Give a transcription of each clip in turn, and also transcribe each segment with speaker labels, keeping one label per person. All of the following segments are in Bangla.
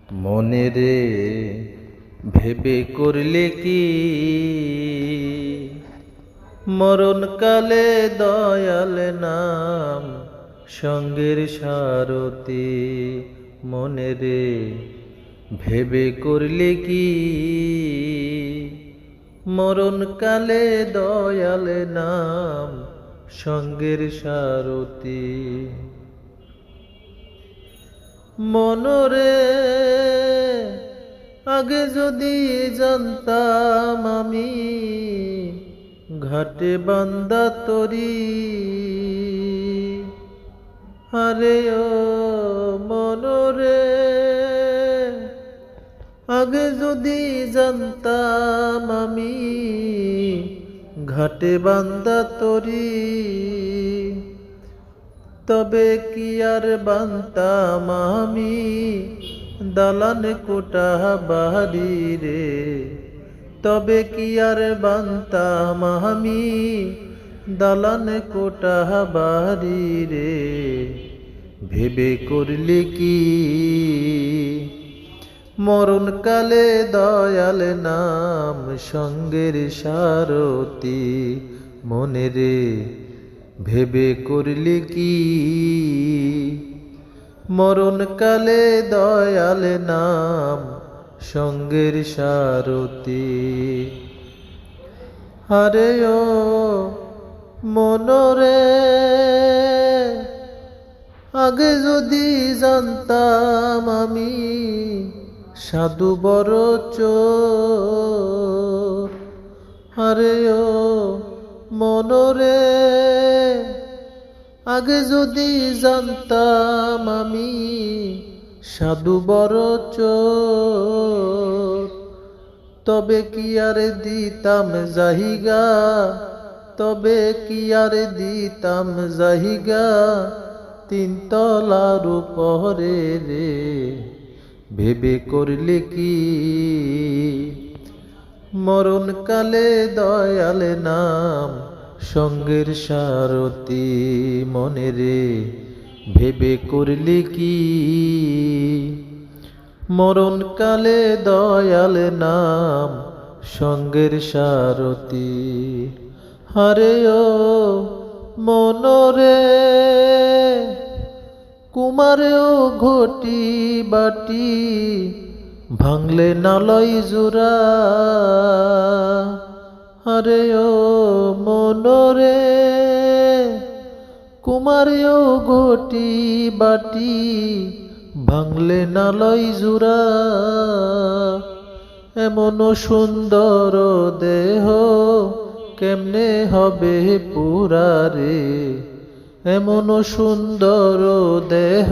Speaker 1: মনে রে ভেবে করলে কি মরণকালে দয়াল নাম সঙ্গের সারথি। মনে রে ভেবে করলে কি মরণকালে দয়াল নাম সঙ্গের সারথি। মনরে আগে যদি জানতাম আমি ঘাটে বান্দা তরি, আরে ও মনরে আগে যদি জানতাম আমি ঘাটে বান্দা তরি, তবে কি আর বানতাম আমি দালান কোটা বাড়ি রে। তবে কি আর বানতাম আমি দালান কোটা বাড়ি রে। ভেবে করলি কি মরণকালে দয়াল নাম সঙ্গের সারথি। মনে রে ভেবে করলি কি মরণকালে দয়াল নাম সঙ্গের সারথি। আরে ও মনরে আগে যদি জানতাম আমি সাধু বড় চোর, আরে ও মনরে আগে যদি জানতাম আমি সাধু বড় চোর, তবে কি আর দিতাম জাহিগা, তবে কি আর দিতাম জাহিগা তিনতলার উপরে রে। ভেবে করলে কি মরণকালে দয়াল নাম সঙ্গের সারথি। মনে রে ভেবে করলি কি মরণকালে দয়াল নাম সঙ্গের সারথি। আরে ও মনরে কুমারেও ঘটি বাটি ভাঙলে নালয় জোড়া, আরে ও মনরে কুমারেও ঘটি বাটি ভাঙলে নালয় জোড়া। এমন সুন্দর দেহ কেমনে হবে পুরা রে। এমন সুন্দর দেহ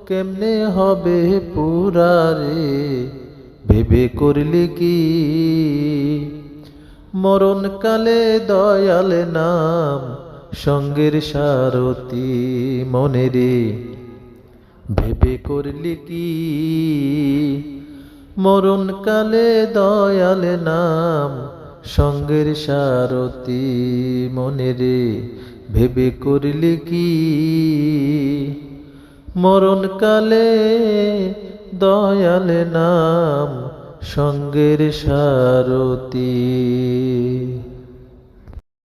Speaker 1: কেমনে হবে পুরা রে। ভেবে করলি কি মরণকালে দয়াল নাম সঙ্গের সারথি। মনে রে ভেবে করলি কি মরণকালে দয়াল নাম সঙ্গের সারথি। মনে রে ভেবে করলি কি মরণকালে দয়াল নাম সঙ্গের সারথি।